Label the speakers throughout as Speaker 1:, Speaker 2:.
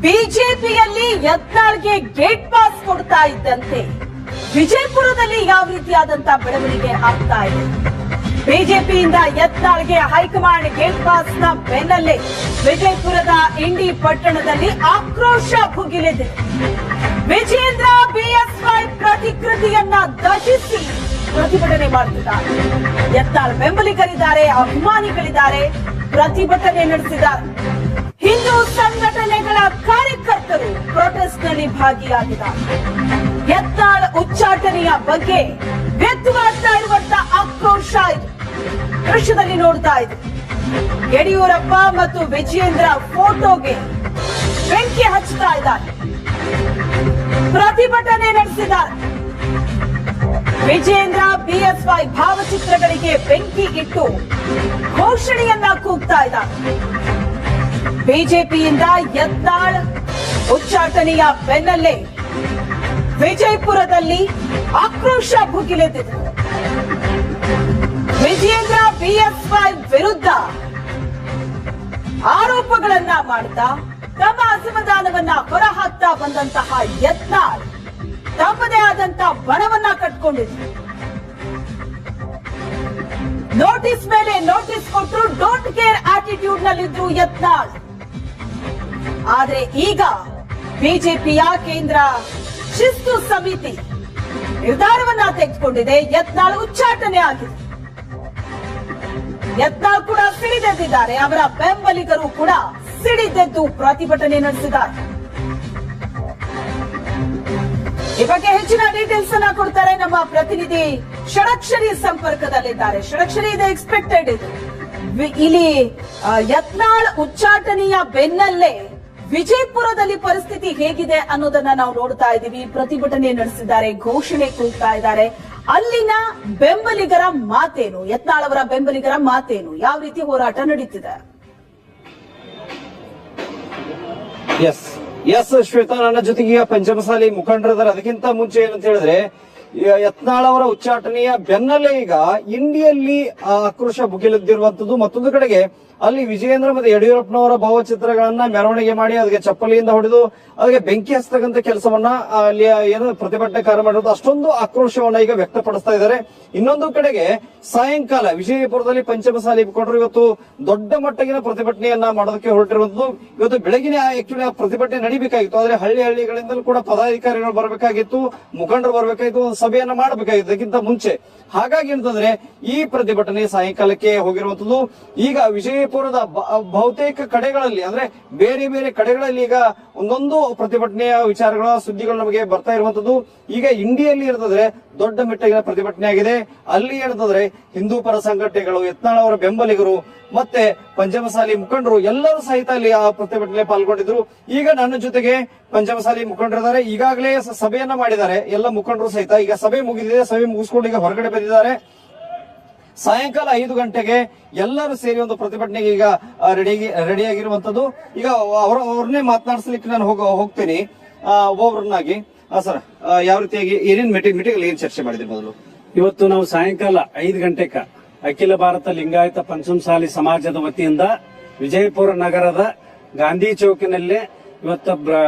Speaker 1: ಬಿಜೆಪಿಯಲ್ಲಿ ಯತ್ನಾಳ್ಗೆ gate pass ಕೊಡ್ತಾ ಇದ್ದಂತೆ ವಿಜಯಪುರದಲ್ಲಿ ಯಾವ ರೀತಿಯಾದಂತಹ ಬೆಳವಣಿಗೆ ಆಗ್ತಾ ಇದೆ? ಬಿಜೆಪಿಯಿಂದ ಯತ್ನಾಳ್ಗೆ ಹೈಕಮಾಂಡ್ ಗೇಟ್ ಪಾಸ್ ನ ಬೆನ್ನಲ್ಲೇ ವಿಜಯಪುರದ ಇಂಡಿ ಪಟ್ಟಣದಲ್ಲಿ ಆಕ್ರೋಶ ಭುಗಿಲಿದೆ. ವಿಜೇಂದ್ರ ಬಿಎಸ್ವೈ ಪ್ರತಿಕೃತಿಯನ್ನ ದಹಿಸಿ ಪ್ರತಿಭಟನೆ ಮಾಡುತ್ತಿದ್ದಾರೆ. ಯತ್ನಾಳ್ ಬೆಂಬಲಿಗರಿದ್ದಾರೆ, ಅಭಿಮಾನಿಗಳಿದ್ದಾರೆ, ಪ್ರತಿಭಟನೆ ನಡೆಸಿದ್ದಾರೆ. ಹಿಂದೂ ಸಂಘಟನೆಗಳ ಕಾರ್ಯಕರ್ತರು ಪ್ರೊಟೆಸ್ಟ್ ನಲ್ಲಿ ಭಾಗಿಯಾಗಿದ್ದಾರೆ. ಯತ್ನಾಳ್ ಉಚ್ಚಾಟನೆಯ ಬಗ್ಗೆ ವ್ಯಕ್ತವಾಗ್ತಾ ಇರುವಂತಹ ಆಕ್ರೋಶ ಇದು ದೃಶ್ಯದಲ್ಲಿ ನೋಡ್ತಾ ಇದೆ. ಯಡಿಯೂರಪ್ಪ ಮತ್ತು ವಿಜೇಂದ್ರ ಫೋಟೋಗೆ ಬೆಂಕಿ ಹಚ್ಚುತ್ತಾ ಇದ್ದಾರೆ, ಪ್ರತಿಭಟನೆ ನಡೆಸಿದ್ದಾರೆ. ವಿಜೇಂದ್ರ ಬಿಎಸ್ವೈ ಭಾವಚಿತ್ರಗಳಿಗೆ ಬೆಂಕಿ ಇಟ್ಟು ಘೋಷಣೆಯನ್ನ ಕೂಗ್ತಾ ಇದ್ದಾರೆ. ಬಿಜೆಪಿಯಿಂದ ಯತ್ನಾಳ್ ಉಚ್ಚಾಟನೆಯ ಬೆನ್ನಲ್ಲೇ ವಿಜಯಪುರದಲ್ಲಿ ಆಕ್ರೋಶ ಭುಗಿಲೆದ್ದಿದೆ. ವಿಜೇಂದ್ರ ಬಿಎಸ್ವೈ ವಿರುದ್ಧ ಆರೋಪಗಳನ್ನ ಮಾಡ್ತಾ ತಮ್ಮ ಅಸಮಾಧಾನವನ್ನ ಹೊರಹಾಕ್ತಾ ಬಂದಂತಹ ಯತ್ನಾಳ್ ತಮ್ಮದೇ ಆದಂತಹ ಬಣವನ್ನ ಕಟ್ಕೊಂಡಿದ್ರು. ನೋಟಿಸ್ ಮೇಲೆ ನೋಟಿಸ್ ಕೊಟ್ಟರು, ಡೋಂಟ್ ಕೇರ್ ಆಟಿಟ್ಯೂಡ್ ನಲ್ಲಿದ್ರು ಯತ್ನಾಳ್. ಆದ್ರೆ ಈಗ ಬಿಜೆಪಿಯ ಕೇಂದ್ರ ಶಿಸ್ತು ಸಮಿತಿ ನಿರ್ಧಾರವನ್ನ ತೆಗೆದುಕೊಂಡಿದೆ. ಯತ್ನಾಳ್ ಉಚ್ಚಾಟನೆ ಆಗಿದೆ. ಯತ್ನಾಳ್ ಕೂಡ ಸಿಡಿದೆದ್ದಿದ್ದಾರೆ, ಅವರ ಬೆಂಬಲಿಗರು ಕೂಡ ಸಿಡಿದೆದ್ದು ಪ್ರತಿಭಟನೆ ನಡೆಸಿದ್ದಾರೆ. ಈ ಬಗ್ಗೆ ಹೆಚ್ಚಿನ ಡೀಟೇಲ್ಸ್ ಅನ್ನ ಕೊಡ್ತಾರೆ ನಮ್ಮ ಪ್ರತಿನಿಧಿ ಷಡಕ್ಷರಿ ಸಂಪರ್ಕದಲ್ಲಿದ್ದಾರೆ. ಷಡಕ್ಷರಿ, ಇದು ಎಕ್ಸ್ಪೆಕ್ಟೆಡ್ ಇದು. ಇಲ್ಲಿ ಯತ್ನಾಳ್ ಉಚ್ಚಾಟನೆಯ ಬೆನ್ನಲ್ಲೇ ವಿಜಯಪುರದಲ್ಲಿ ಪರಿಸ್ಥಿತಿ ಹೇಗಿದೆ ಅನ್ನೋದನ್ನ ನಾವು ನೋಡ್ತಾ ಇದ್ದೀವಿ. ಪ್ರತಿಭಟನೆ ನಡೆಸಿದ್ದಾರೆ, ಘೋಷಣೆ ಕೂಗ್ತಾ ಇದ್ದಾರೆ. ಅಲ್ಲಿನ ಬೆಂಬಲಿಗರ ಮಾತೇನು? ಯತ್ನಾಳ್ ಅವರ ಬೆಂಬಲಿಗರ ಮಾತೇನು? ಯಾವ ರೀತಿ ಹೋರಾಟ ನಡೀತಿದೆ?
Speaker 2: ಎಸ್ ಶ್ವೇತಾ, ನನ್ನ ಜೊತೆಗೆ ಈಗ ಪಂಚಮಸಾಲಿ ಮುಖಂಡರಿದ್ದಾರೆ. ಅದಕ್ಕಿಂತ ಮುಂಚೆ ಏನಂತ ಹೇಳಿದ್ರೆ, ಯತ್ನಾಳ್ ಅವರ ಉಚ್ಚಾಟನೆಯ ಬೆನ್ನಲ್ಲೇ ಈಗ ಇಂಡಿಯಲ್ಲಿ ಆಕ್ರೋಶ ಭುಗಿಲೆದ್ದಿರುವಂತದ್ದು. ಮತ್ತೊಂದು ಕಡೆಗೆ ಅಲ್ಲಿ ವಿಜಯೇಂದ್ರ ಮತ್ತು ಯಡಿಯೂರಪ್ಪನವರ ಭಾವಚಿತ್ರಗಳನ್ನ ಮೆರವಣಿಗೆ ಮಾಡಿ ಅದಕ್ಕೆ ಚಪ್ಪಲಿಯಿಂದ ಹೊಡೆದು ಅದಕ್ಕೆ ಬೆಂಕಿ ಹಚ್ಚತಕ್ಕಂತ ಕೆಲಸವನ್ನ ಅಲ್ಲಿ ಏನು ಪ್ರತಿಭಟನೆಕಾರ ಮಾಡಿರೋದು, ಅಷ್ಟೊಂದು ಆಕ್ರೋಶವನ್ನ ಈಗ ವ್ಯಕ್ತಪಡಿಸ್ತಾ ಇದ್ದಾರೆ. ಇನ್ನೊಂದು ಕಡೆಗೆ ಸಾಯಂಕಾಲ ವಿಜಯಪುರದಲ್ಲಿ ಪಂಚಮಸಾಲಿ ಮುಖಂಡರು ಇವತ್ತು ದೊಡ್ಡ ಮಟ್ಟಗಿನ ಪ್ರತಿಭಟನೆಯನ್ನ ಮಾಡೋದಕ್ಕೆ ಹೊರಟಿರುವಂತದ್ದು. ಇವತ್ತು ಬೆಳಗಿನ ಆಕ್ಚುಲಿ ಆ ಪ್ರತಿಭಟನೆ ನಡೀಬೇಕಾಗಿತ್ತು, ಆದ್ರೆ ಹಳ್ಳಿಗಳಿಂದಲೂ ಕೂಡ ಪದಾಧಿಕಾರಿಗಳು ಬರಬೇಕಾಗಿತ್ತು, ಮುಖಂಡರು ಬರಬೇಕಾಗಿತ್ತು, ಒಂದು ಸಭೆಯನ್ನ ಮಾಡಬೇಕಾಗಿತ್ತು ಅದಕ್ಕಿಂತ ಮುಂಚೆ. ಹಾಗಾಗಿ ಅಂತಂದ್ರೆ ಈ ಪ್ರತಿಭಟನೆ ಸಾಯಂಕಾಲಕ್ಕೆ ಹೋಗಿರುವಂತದ್ದು. ಈಗ ವಿಜಯಪುರದ ಬಹುತೇಕ ಕಡೆಗಳಲ್ಲಿ ಅಂದ್ರೆ ಬೇರೆ ಬೇರೆ ಕಡೆಗಳಲ್ಲಿ ಈಗ ಒಂದೊಂದು ಪ್ರತಿಭಟನೆಯ ವಿಚಾರಗಳ ಸುದ್ದಿಗಳು ನಮಗೆ ಬರ್ತಾ ಇರುವಂತದ್ದು. ಈಗ ಇಂಡಿಯಲ್ಲಿ ಇರ್ತದ್ರೆ ದೊಡ್ಡ ಮಟ್ಟಗಿನ ಪ್ರತಿಭಟನೆ ಆಗಿದೆ. ಅಲ್ಲಿ ಏನಂತಂದ್ರೆ ಹಿಂದೂ ಪರ ಸಂಘಟನೆಗಳು, ಯತ್ನಾಳ್ ಅವರ ಬೆಂಬಲಿಗರು ಮತ್ತೆ ಪಂಚಮಸಾಲಿ ಮುಖಂಡರು ಎಲ್ಲರೂ ಸಹಿತ ಅಲ್ಲಿ ಆ ಪ್ರತಿಭಟನೆ ಪಾಲ್ಗೊಂಡಿದ್ರು. ಈಗ ನನ್ನ ಜೊತೆಗೆ ಪಂಚಮಸಾಲಿ ಮುಖಂಡರಿದ್ದಾರೆ. ಈಗಾಗಲೇ ಸಭೆಯನ್ನ ಮಾಡಿದ್ದಾರೆ ಎಲ್ಲ ಮುಖಂಡರು ಸಹಿತ. ಈಗ ಸಭೆ ಮುಗಿದಿದೆ, ಸಭೆ ಮುಗಿಸ್ಕೊಂಡು ಈಗ ಹೊರಗಡೆ ಬಂದಿದ್ದಾರೆ. ಸಾಯಂಕಾಲ 5 ಗಂಟೆಗೆ ಎಲ್ಲರೂ ಸೇರಿ ಒಂದು ಪ್ರತಿಭಟನೆಗೆ ಈಗ ರೆಡಿಯಾಗಿರುವಂತದ್ದು. ಈಗ ಅವ್ರನ್ನೇ ಮಾತನಾಡಿಸ್ಲಿಕ್ಕೆ ನಾನು ಹೋಗ್ತೀನಿ ಒಬ್ಬೊಬ್ರನ್ನಾಗಿ. ಸರ್, ಯಾವ ರೀತಿಯಾಗಿ ಏನೇನ್ ಮೀಟಿಂಗ್ ಏನ್ ಚರ್ಚೆ ಮಾಡಿದ್ರಿ? ಮೊದಲು
Speaker 3: ಇವತ್ತು ನಾವು ಸಾಯಂಕಾಲ 5 ಗಂಟೆಗೆ ಅಖಿಲ ಭಾರತ ಲಿಂಗಾಯತ ಪಂಚಮಸಾಲಿ ಸಮಾಜದ ವತಿಯಿಂದ ವಿಜಯಪುರ ನಗರದ ಗಾಂಧಿ ಚೌಕಿನಲ್ಲಿ ಇವತ್ತು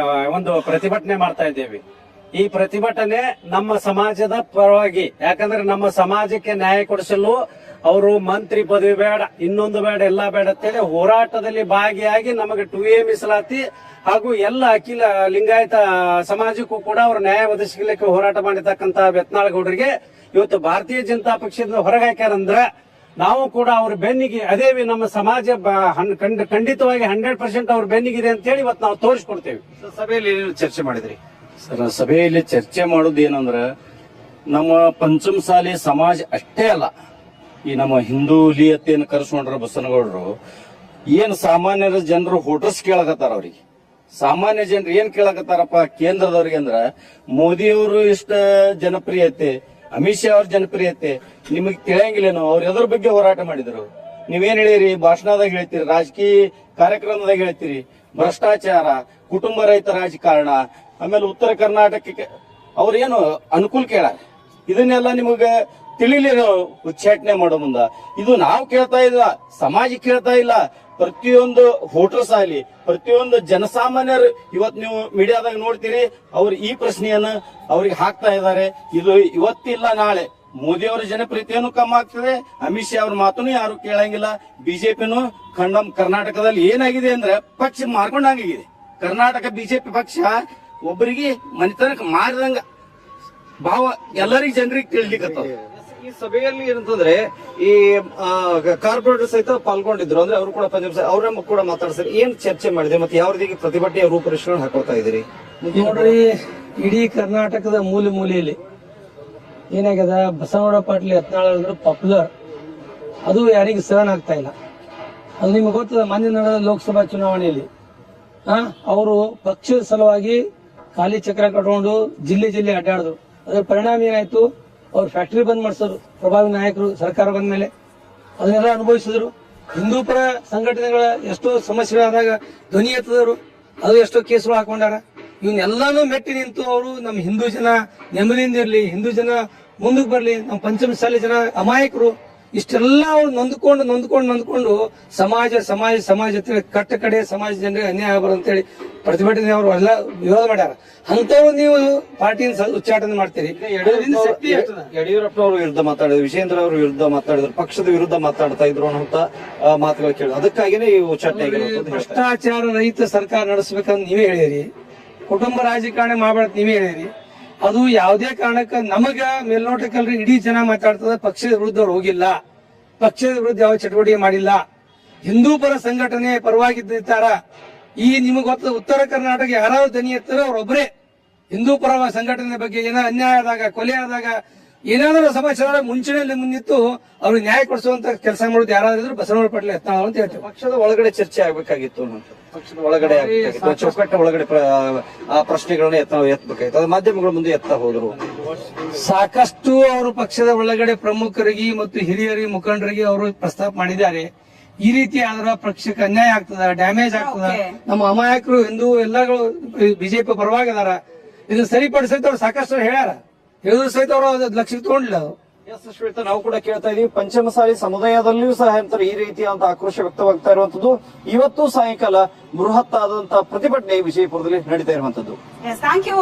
Speaker 3: ಒಂದು ಪ್ರತಿಭಟನೆ ಮಾಡ್ತಾ ಇದ್ದೇವೆ. ಈ ಪ್ರತಿಭಟನೆ ನಮ್ಮ ಸಮಾಜದ ಪರವಾಗಿ, ಯಾಕಂದ್ರೆ ನಮ್ಮ ಸಮಾಜಕ್ಕೆ ನ್ಯಾಯ ಕೊಡಿಸಲು ಅವರು ಮಂತ್ರಿ ಪದವಿ ಬೇಡ, ಇನ್ನೊಂದು ಬೇಡ, ಎಲ್ಲಾ ಬೇಡ ಅಂತೇಳಿ ಹೋರಾಟದಲ್ಲಿ ಭಾಗಿಯಾಗಿ ನಮಗೆ 2A ಮೀಸಲಾತಿ ಹಾಗೂ ಎಲ್ಲ ಅಖಿಲ ಲಿಂಗಾಯತ ಸಮಾಜಕ್ಕೂ ಕೂಡ ಅವರು ನ್ಯಾಯ ಒದಗಿಸಲಿಕ್ಕೆ ಹೋರಾಟ ಮಾಡಿರ್ತಕ್ಕಂತ ಯತ್ನಾಳ್ ಗೌಡರಿಗೆ ಇವತ್ತು ಭಾರತೀಯ ಜನತಾ ಪಕ್ಷದಿಂದ ಹೊರಗೆ ಹಾಕ್ಯಾರಂದ್ರ ನಾವು ಕೂಡ ಅವ್ರ ಬೆನ್ನಿಗೆ ಅದೇವಿ. ನಮ್ಮ ಸಮಾಜ ಖಂಡಿತವಾಗಿ 100% ಅವ್ರ ಬೆನ್ನಿಗಿದೆ ಅಂತ ಹೇಳಿ ಇವತ್ತು ನಾವು ತೋರಿಸ್ಕೊಡ್ತೇವೆ.
Speaker 2: ಸಭೆಯಲ್ಲಿ ಚರ್ಚೆ ಮಾಡಿದ್ರಿ?
Speaker 4: ಸರ್, ಸಭೆಯಲ್ಲಿ ಚರ್ಚೆ ಮಾಡೋದು ಏನಂದ್ರ, ನಮ್ಮ ಪಂಚಮಸಾಲಿ ಸಮಾಜ ಅಷ್ಟೇ ಅಲ್ಲ, ಈ ನಮ್ಮ ಹಿಂದೂಲಿಯತೆಯನ್ನು ಕರೆಸ್ಕೊಂಡ್ರ ಬಸನಗೌಡರು ಏನ್ ಸಾಮಾನ್ಯರ ಜನರು ವೋಟರ್ಸ್ ಕೇಳಕತ್ತಾರ. ಅವ್ರಿಗೆ ಸಾಮಾನ್ಯ ಜನರು ಏನ್ ಕೇಳಕತ್ತಾರಪ್ಪ ಕೇಂದ್ರದವ್ರಿಗೆ ಅಂದ್ರ, ಮೋದಿಯವರು ಇಷ್ಟ ಜನಪ್ರಿಯತೆ, ಅಮಿತ್ ಶಾ ಅವ್ರ ಜನಪ್ರಿಯತೆ ನಿಮಗ್ ತಿಳಿಯಂಗಿಲ್ಲೇನೋ? ಅವ್ರ ಎದ್ರ ಬಗ್ಗೆ ಹೋರಾಟ ಮಾಡಿದ್ರು? ನೀವೇನ್ ಹೇಳಿರಿ? ಭಾಷಣದಾಗ ಹೇಳ್ತೀರಿ, ರಾಜಕೀಯ ಕಾರ್ಯಕ್ರಮದಾಗ ಹೇಳ್ತೀರಿ, ಭ್ರಷ್ಟಾಚಾರ, ಕುಟುಂಬ ರಹಿತ ರಾಜಕಾರಣ, ಆಮೇಲೆ ಉತ್ತರ ಕರ್ನಾಟಕಕ್ಕೆ ಅವ್ರೇನು ಅನುಕೂಲ ಕೇಳಾರ. ಇದನ್ನೆಲ್ಲ ನಿಮಗ ತಿಳಿಲಿ ನಾವು ಉಚ್ಚಾಟನೆ ಮಾಡೋ ಮುಂದ. ಇದು ನಾವು ಕೇಳ್ತಾ ಇಲ್ಲ, ಸಮಾಜ ಕೇಳ್ತಾ ಇಲ್ಲ. ಪ್ರತಿಯೊಂದು ವೋಟರ್ಸ್ ಆಗಲಿ, ಪ್ರತಿಯೊಂದು ಜನಸಾಮಾನ್ಯರು ಇವತ್ ನೀವು ಮೀಡಿಯಾದಾಗ ನೋಡ್ತೀರಿ, ಅವ್ರು ಈ ಪ್ರಶ್ನೆಯನ್ನ ಅವ್ರಿಗೆ ಹಾಕ್ತಾ ಇದ್ದಾರೆ. ಇದು ಇವತ್ತಿಲ್ಲ ನಾಳೆ ಮೋದಿ ಅವರ ಜನಪ್ರಿಯತೆಯನ್ನು ಕಮ್ಮಿ ಆಗ್ತದೆ. ಅಮಿತ್ ಶಾ ಅವ್ರ ಮಾತನ್ನು ಯಾರು ಕೇಳಂಗಿಲ್ಲ. ಬಿಜೆಪಿನು ಕರ್ನಾಟಕದಲ್ಲಿ ಏನಾಗಿದೆ ಅಂದ್ರೆ ಪಕ್ಷ ಮಾರ್ಕೊಂಡಂಗಿದೆ. ಕರ್ನಾಟಕ ಬಿಜೆಪಿ ಪಕ್ಷ ಒಬ್ಬರಿಗೆ ಮನೆತನಕ ಮಾರಿದಂಗ ಭಾವ ಎಲ್ಲರಿಗೂ ಜನರಿಗೆ ತಿಳಿಲಿಕ್ಕತ್ತದ.
Speaker 2: ಈ ಸಭೆಯಲ್ಲಿ ಏನಂತಂದ್ರೆ ಈ ಕಾರ್ಪೊರೇಟರ್ ಸಹಿತ ಪಾಲ್ಗೊಂಡಿದ್ರು, ಅಂದ್ರೆ ಅವರು ಕೂಡ ಅವ್ರ ಕೂಡ ಮಾತಾಡ್ತಾರೆ. ಏನ್ ಚರ್ಚೆ ಮಾಡಿದೆ ಮತ್ತೆ ಯಾವ ರೀತಿ ಪ್ರತಿಭಟನೆಯ ರೂಪರೇಷೆ ಹಾಕೊಳ್ತಾ ಇದ್ದೀರಿ?
Speaker 5: ನೋಡ್ರಿ, ಇಡೀ ಕರ್ನಾಟಕದ ಮೂಲೆ ಮೂಲೆಯಲ್ಲಿ ಏನಾಗ್ಯದ, ಬಸವನಗೌಡ ಪಾಟೀಲ್ ಯತ್ನಾಳ್ ಪಾಪ್ಯುಲರ್, ಅದು ಯಾರಿಗೂ ಸಹನ್ ಆಗ್ತಾ ಇಲ್ಲ. ಅದು ನಿಮ್ಗೆ ಗೊತ್ತದ, ಮಾನ್ಯ ನಡೆದ ಲೋಕಸಭಾ ಚುನಾವಣೆಯಲ್ಲಿ ಅವರು ಪಕ್ಷದ ಸಲುವಾಗಿ ಖಾಲಿ ಚಕ್ರ ಕಟ್ಕೊಂಡು ಜಿಲ್ಲೆ ಜಿಲ್ಲೆ ಅಡ್ಡಾಡಿದ್ರು. ಅದರ ಪರಿಣಾಮ ಏನಾಯ್ತು, ಅವ್ರು ಫ್ಯಾಕ್ಟರಿ ಬಂದ್ ಮಾಡಿಸಿದ್ರು ಪ್ರಭಾವಿ ನಾಯಕರು ಸರ್ಕಾರ ಬಂದ ಮೇಲೆ. ಅದನ್ನೆಲ್ಲ ಅನುಭವಿಸಿದ್ರು. ಹಿಂದೂ ಪರ ಸಂಘಟನೆಗಳ ಎಷ್ಟೋ ಸಮಸ್ಯೆಗಳಾದಾಗ ಧ್ವನಿ ಎತ್ತದವರು, ಅದು ಎಷ್ಟೋ ಕೇಸುಗಳು ಹಾಕೊಂಡಾರ. ಇವನ್ನೆಲ್ಲಾನು ಮೆಟ್ಟಿ ನಿಂತು ಅವರು ನಮ್ಮ ಹಿಂದೂ ಜನ ನೆಮ್ಮದಿಯಿಂದ ಇರ್ಲಿ, ಹಿಂದೂ ಜನ ಮುಂದಕ್ಕೆ ಬರ್ಲಿ, ನಮ್ಮ ಪಂಚಮಸಾಲಿ ಜನ ಅಮಾಯಕರು, ಇಷ್ಟೆಲ್ಲ ಅವ್ರು ನೊಂದ್ಕೊಂಡು ಸಮಾಜ ಕಟ್ಟ ಕಡೆ ಸಮಾಜ ಜನರಿಗೆ ಅನ್ಯಾಯ ಅಂತೇಳಿ ಪ್ರತಿಭಟನೆ ಅವರು ಎಲ್ಲ ವಿರೋಧ ಮಾಡ್ಯಾರ. ಅಂತವ್ರು ನೀವು ಪಾರ್ಟಿನ ಉಚ್ಚಾಟನೆ ಮಾಡ್ತೀರಿ.
Speaker 2: ಯಡಿಯೂರಪ್ಪನವರು ವಿರುದ್ಧ ಮಾತಾಡಿದ್ರು, ವಿಜೇಂದ್ರ ಅವರು ವಿರುದ್ಧ ಮಾತಾಡಿದ್ರು, ಪಕ್ಷದ ವಿರುದ್ಧ ಮಾತಾಡ್ತಾ ಇದ್ರು ಅನ್ನುವಂತ ಮಾತುಗಳು ಕೇಳಿದ್ರು. ಅದಕ್ಕಾಗಿನೇ ಈ ಉಚ್ಚಾಟನೆ
Speaker 5: ಭ್ರಷ್ಟಾಚಾರ ರಹಿತ ಸರ್ಕಾರ ನಡೆಸಬೇಕಂತ ನೀವೇ ಹೇಳಿರಿ, ಕುಟುಂಬ ರಾಜಕಾರಣ ಮಾಡಬೇಡ ನೀವೇ ಹೇಳಿರಿ. ಅದು ಯಾವುದೇ ಕಾರಣಕ್ಕ ನಮಗ ಮೇಲ್ನೋಟಕ್ಕಲ್ರಿ ಇಡೀ ಜನ ಮಾತಾಡ್ತದ, ಪಕ್ಷದ ವಿರುದ್ಧ ಅವ್ರು ಹೋಗಿಲ್ಲ, ಪಕ್ಷದ ವಿರುದ್ಧ ಯಾವ ಚಟುವಟಿಕೆ ಮಾಡಿಲ್ಲ, ಹಿಂದೂ ಪರ ಸಂಘಟನೆ ಪರವಾಗಿದ್ದಾರ. ಈ ನಿಮಗೆ ಗೊತ್ತ, ಉತ್ತರ ಕರ್ನಾಟಕ ಯಾರಾದ್ರೂ ದನಿ ಎತ್ತಾರ ಅವ್ರೊಬ್ಬರೇ ಹಿಂದೂ ಪರ ಸಂಘಟನೆ ಬಗ್ಗೆ ಏನೋ ಅನ್ಯಾಯ ಆದಾಗ, ಕೊಲೆ ಆದಾಗ, ಏನಾದರೂ ಸಮಾಚಾರ ಮುಂಚೂಣಿಯಲ್ಲಿ ಮುಂದಿತ್ತು ಅವ್ರಿಗೆ ನ್ಯಾಯ ಕೊಡಿಸುವಂತ ಕೆಲಸ ಮಾಡೋದು ಯಾರಾದ್ರೂ ಬಸವನಗೌಡ ಪಾಟೀಲ್ ಯತ್ನಾಳ್ ಅಂತ ಹೇಳ್ತೇವೆ.
Speaker 2: ಪಕ್ಷದ ಒಳಗಡೆ ಚರ್ಚೆ ಆಗ್ಬೇಕಾಗಿತ್ತು, ಪಕ್ಷದ ಒಳಗಡೆ ಆಗ್ಬೇಕಾಗಿತ್ತು, ಚೌಕಟ್ಟ ಒಳಗಡೆ ಆ ಪ್ರಶ್ನೆಗಳನ್ನ ಎತ್ತಬೇಕಾಗಿತ್ತು. ಅದು ಮಾಧ್ಯಮಗಳ ಮುಂದೆ ಎತ್ತಾ ಹೋದ್ರು.
Speaker 5: ಸಾಕಷ್ಟು ಅವರು ಪಕ್ಷದ ಒಳಗಡೆ ಪ್ರಮುಖರಿಗೆ ಮತ್ತು ಹಿರಿಯರಿಗೆ ಮುಖಂಡರಿಗೆ ಅವರು ಪ್ರಸ್ತಾಪ ಮಾಡಿದ್ದಾರೆ. ಈ ರೀತಿ ಆದ್ರ ಪಕ್ಷಕ್ಕೆ ಅನ್ಯಾಯ ಆಗ್ತದ, ಡ್ಯಾಮೇಜ್ ಆಗ್ತದ, ನಮ್ಮ ಅಮಾಯಕರು ಹಿಂದೂ ಎಲ್ಲಗಳು ಬಿಜೆಪಿ ಪರವಾಗಿದಾರ, ಇದನ್ನ ಸರಿಪಡಿಸೈತೆ ಅವ್ರು ಸಾಕಷ್ಟು ಹೇಳ್ಯಾರ. ಹೇಳಿದ್ರು ಸಹಿತ ಅವರು ಲಕ್ಷ್ಯಕ್ಕೆ ತಗೊಂಡಿಲ್ಲ.
Speaker 2: ಎಸ್ ಶ್ವೇತಾ, ನಾವು ಕೂಡ ಕೇಳ್ತಾ ಇದೀವಿ, ಪಂಚಮಸಾಲಿ ಸಮುದಾಯದಲ್ಲಿಯೂ ಸಹ ಈ ರೀತಿಯಾದಂತಹ ಆಕ್ರೋಶ ವ್ಯಕ್ತವಾಗ್ತಾ ಇರುವಂತದ್ದು. ಇವತ್ತು ಸಾಯಂಕಾಲ ಬೃಹತ್ ಆದಂತಹ ಪ್ರತಿಭಟನೆ ವಿಜಯಪುರದಲ್ಲಿ ನಡೀತಾ ಇರುವಂತದ್ದು.
Speaker 1: Thank you.